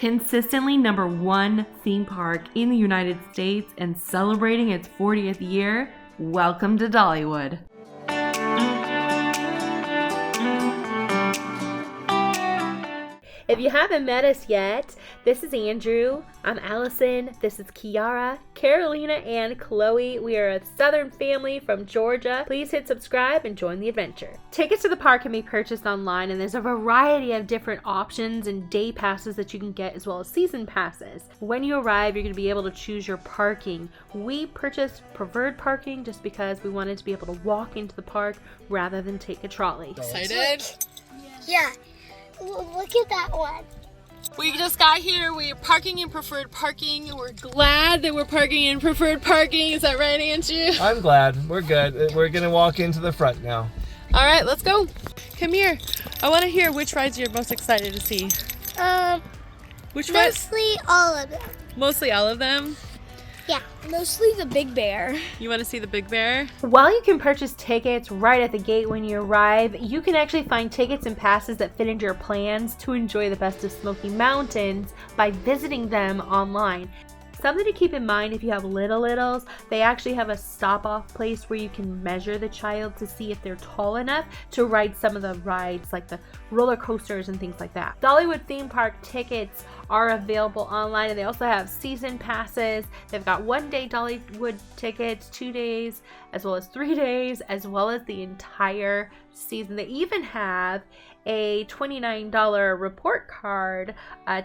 Consistently #1 theme park in the United States and celebrating its 40th year, welcome to Dollywood. If you haven't met us yet, this is Andrew, I'm Alison, this is Kiara, Carolina, and Chloe. We are a Southern family from Georgia. Please hit subscribe and join the adventure. Tickets to the park can be purchased online, and there's a variety of different options and day passes that you can get, as well as season passes. When you arrive, you're going to be able to choose your parking. We purchased preferred parking just because we wanted to be able to walk into the park rather than take a trolley. Excited? Yeah. Look at that one. We just got here. We are parking in preferred parking. We're glad that we're parking in preferred parking. Is that right, Andrew? I'm glad. We're good. We're going to walk into the front now. All right, let's go. Come here. I want to hear which rides you're most excited to see. Which rides? Mostly all of them. Mostly all of them? Yeah, mostly the Big Bear. You want to see the Big Bear? While you can purchase tickets right at the gate when you arrive, you can actually find tickets and passes that fit into your plans to enjoy the best of Smoky Mountains by visiting them online. Something to keep in mind if you have littles, they actually have a stop-off place where you can measure the child to see if they're tall enough to ride some of the rides like the roller coasters and things like that. Dollywood theme park tickets are available online, and they also have season passes. They've got 1-day Dollywood tickets, 2 days, as well as 3 days, as well as the entire season. They even have a $29 report card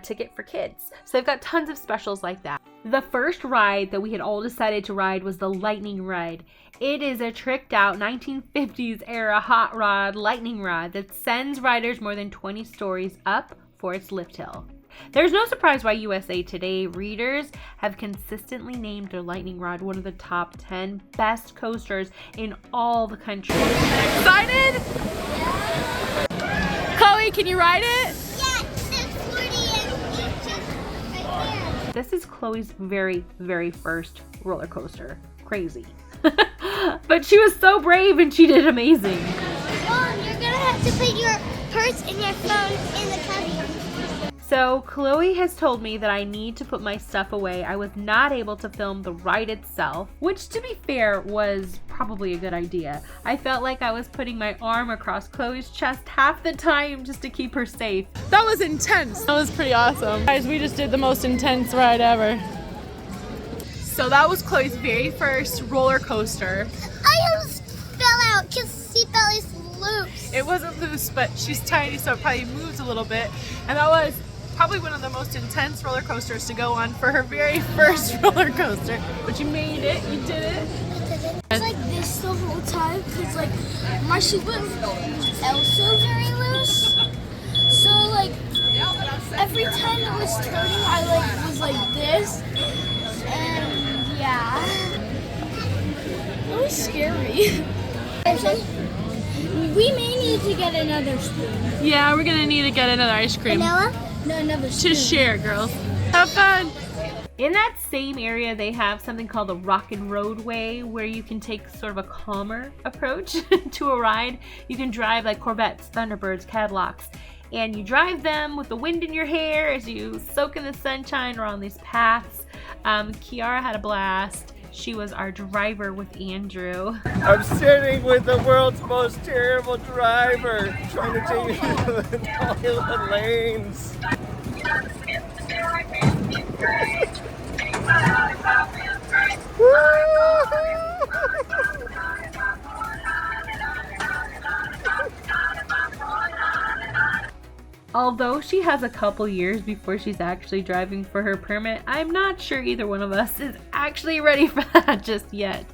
ticket for kids. So they've got tons of specials like that. The first ride that we had all decided to ride was the lightning ride. It is a tricked out 1950s era hot rod lightning rod that sends riders more than 20 stories up for its lift hill. There's no surprise why USA Today readers have consistently named their lightning rod one of the top 10 best coasters in all the country. Excited? Chloe, can you ride it? Yeah, there's 40 inches right there. This is Chloe's very, very first roller coaster. Crazy. But she was so brave and she did amazing. Mom, you're gonna have to put your purse and your phone in the cubby. So Chloe has told me that I need to put my stuff away. I was not able to film the ride itself, which to be fair was probably a good idea. I felt like I was putting my arm across Chloe's chest half the time just to keep her safe. That was intense. That was pretty awesome. Guys, we just did the most intense ride ever. So that was Chloe's very first roller coaster. I almost fell out because seatbelt is loose. It wasn't loose, but she's tiny, so it probably moved a little bit. And that was probably one of the most intense roller coasters to go on for her very first roller coaster. But you made it, you did it. It's like this the whole time because like my seatbelt was also very loose. So like every time it was turning, I like was like this, and yeah, it was scary. We may need to get another spoon. Yeah, we're gonna need to get another ice cream. Vanilla? No, another spoon. To share, girls. Have fun. In that same area, they have something called the Roadway, where you can take sort of a calmer approach to a ride. You can drive like Corvettes, Thunderbirds, Cadillacs, and you drive them with the wind in your hair as you soak in the sunshine around these paths. Kiara had a blast. She was our driver with Andrew. I'm sitting with the world's most terrible driver, trying to take me to the Dollywood lanes. Although she has a couple years before she's actually driving for her permit, I'm not sure either one of us is actually ready for that just yet.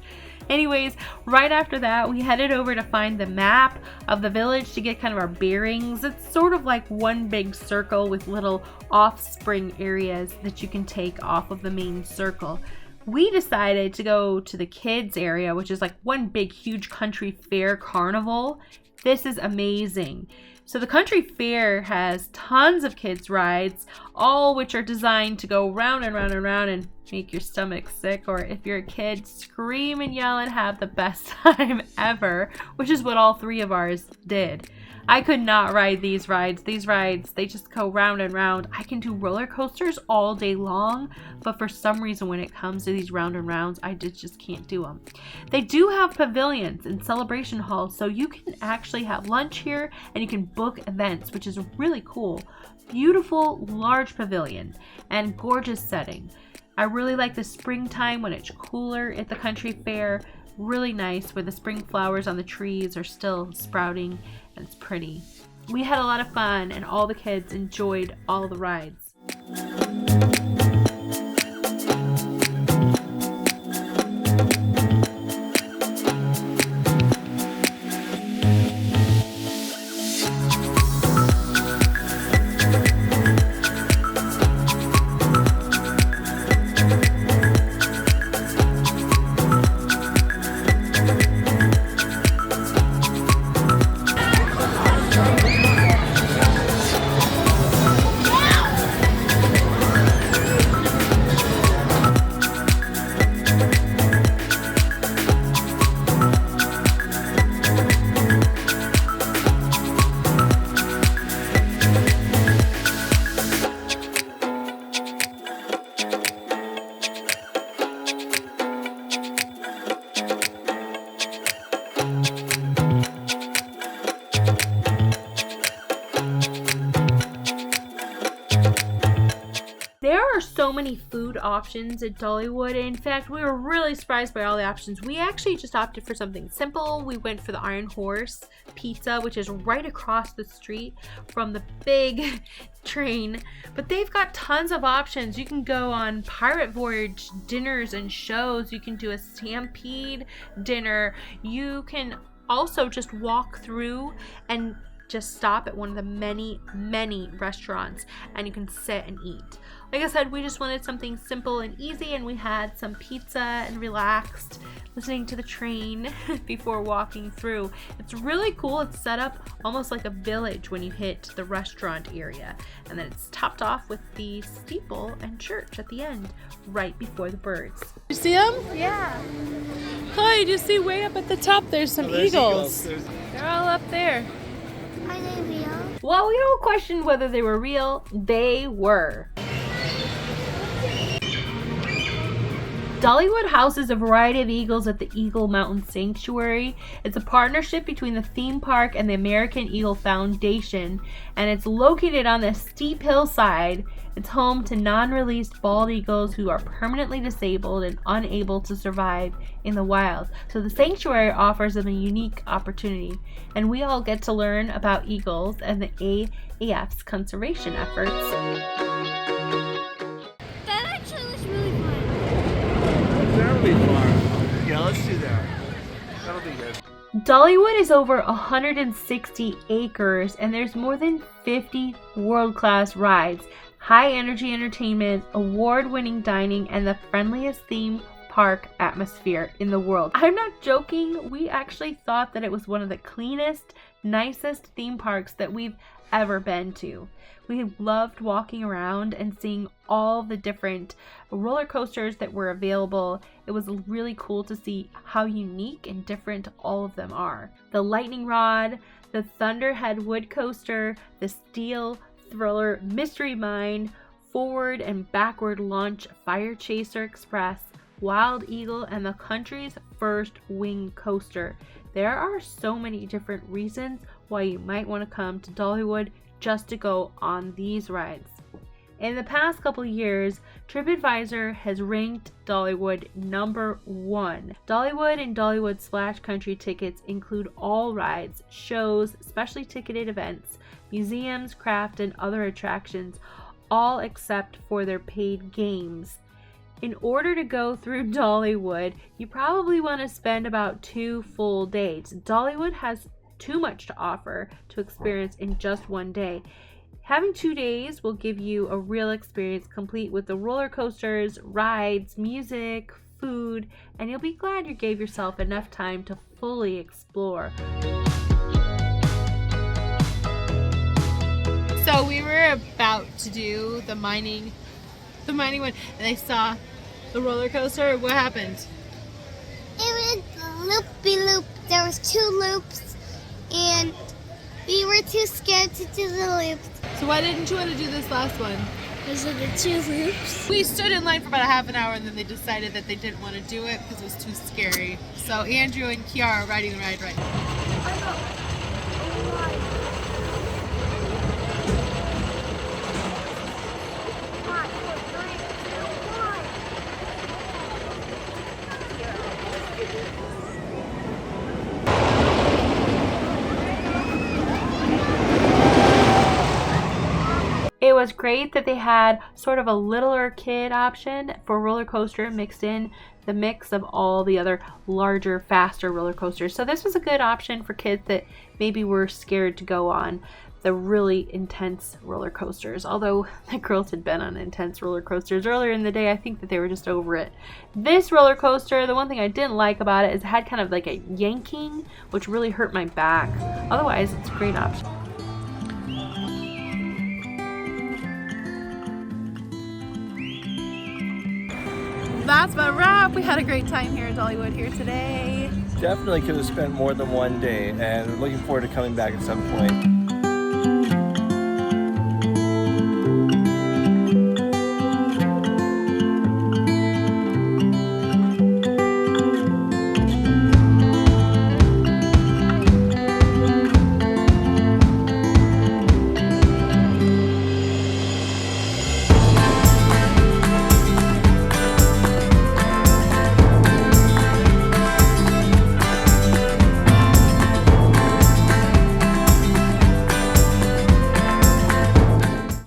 Anyways, right after that, we headed over to find the map of the village to get kind of our bearings. It's sort of like one big circle with little offspring areas that you can take off of the main circle. We decided to go to the kids area, which is like one big, huge country fair carnival. This is amazing. So the country fair has tons of kids rides, all which are designed to go round and round and round and make your stomach sick, or if you're a kid, scream and yell and have the best time ever, which is what all three of ours did. I could not ride these rides. These rides, they just go round and round. I can do roller coasters all day long, but for some reason when it comes to these round and rounds, I just can't do them. They do have pavilions and celebration halls, so you can actually have lunch here and you can book events, which is really cool. Beautiful, large pavilion and gorgeous setting. I really like the springtime when it's cooler at the country fair. Really nice where the spring flowers on the trees are still sprouting and it's pretty. We had a lot of fun and all the kids enjoyed all the rides. There are so many food options at Dollywood. In fact, we were really surprised by all the options. We actually just opted for something simple. We went for the Iron Horse Pizza, which is right across the street from the big train. But they've got tons of options. You can go on Pirate Voyage dinners and shows. You can do a Stampede dinner. You can also just walk through and just stop at one of the many restaurants and you can sit and eat. Like I said, we just wanted something simple and easy, and we had some pizza and relaxed listening to the train before walking through. It's really cool. It's set up almost like a village when you hit the restaurant area, and then it's topped off with the steeple and church at the end right before the birds. You see them? Yeah. Hi, do you see way up at the top there's some eagles? They're all up there. Are they real? Well, we don't question whether they were real. They were. Dollywood houses a variety of eagles at the Eagle Mountain Sanctuary. It's a partnership between the theme park and the American Eagle Foundation, and it's located on this steep hillside. It's home to non-released bald eagles who are permanently disabled and unable to survive in the wild. So the sanctuary offers them a unique opportunity, and we all get to learn about eagles and the AAF's conservation efforts. That actually looks really fun. That'll be fun. Yeah, let's do that. That'll be good. Dollywood is over 160 acres, and there's more than 50 world-class rides, high-energy entertainment, award-winning dining, and the friendliest theme park atmosphere in the world. I'm not joking. We actually thought that it was one of the cleanest, nicest theme parks that we've ever been to. We loved walking around and seeing all the different roller coasters that were available. It was really cool to see how unique and different all of them are. The Lightning Rod, the Thunderhead Wood Coaster, the Steel Thriller Mystery Mine, Forward and Backward Launch Fire Chaser Express, Wild Eagle, and the country's first wing coaster. There are so many different reasons why you might want to come to Dollywood just to go on these rides. In the past couple of years, TripAdvisor has ranked Dollywood number 1. Dollywood and Dollywood Splash Country tickets include all rides, shows, specially ticketed events, museums, craft, and other attractions, all except for their paid games. In order to go through Dollywood, you probably want to spend about 2 full days. Dollywood has too much to offer to experience in just one day. Having 2 days will give you a real experience complete with the roller coasters, rides, music, food, and you'll be glad you gave yourself enough time to fully explore. So we were about to do the mining one, and I saw the roller coaster. What happened? It was loopy loop. There was 2 loops, and We were too scared to do the loops. So why didn't you want to do this last one? Because of the 2 loops. We stood in line for about a half an hour and then they decided that they didn't want to do it because it was too scary. So Andrew and Kiara are riding the ride right now. It was great that they had sort of a littler kid option for roller coaster mixed in the mix of all the other larger, faster roller coasters. So this was a good option for kids that maybe were scared to go on the really intense roller coasters. Although the girls had been on intense roller coasters earlier in the day, I think that they were just over it. This roller coaster, the one thing I didn't like about it is it had kind of like a yanking, which really hurt my back. Otherwise, it's a great option. That's about a wrap. We had a great time here at Dollywood here today. Definitely could have spent more than one day, and looking forward to coming back at some point.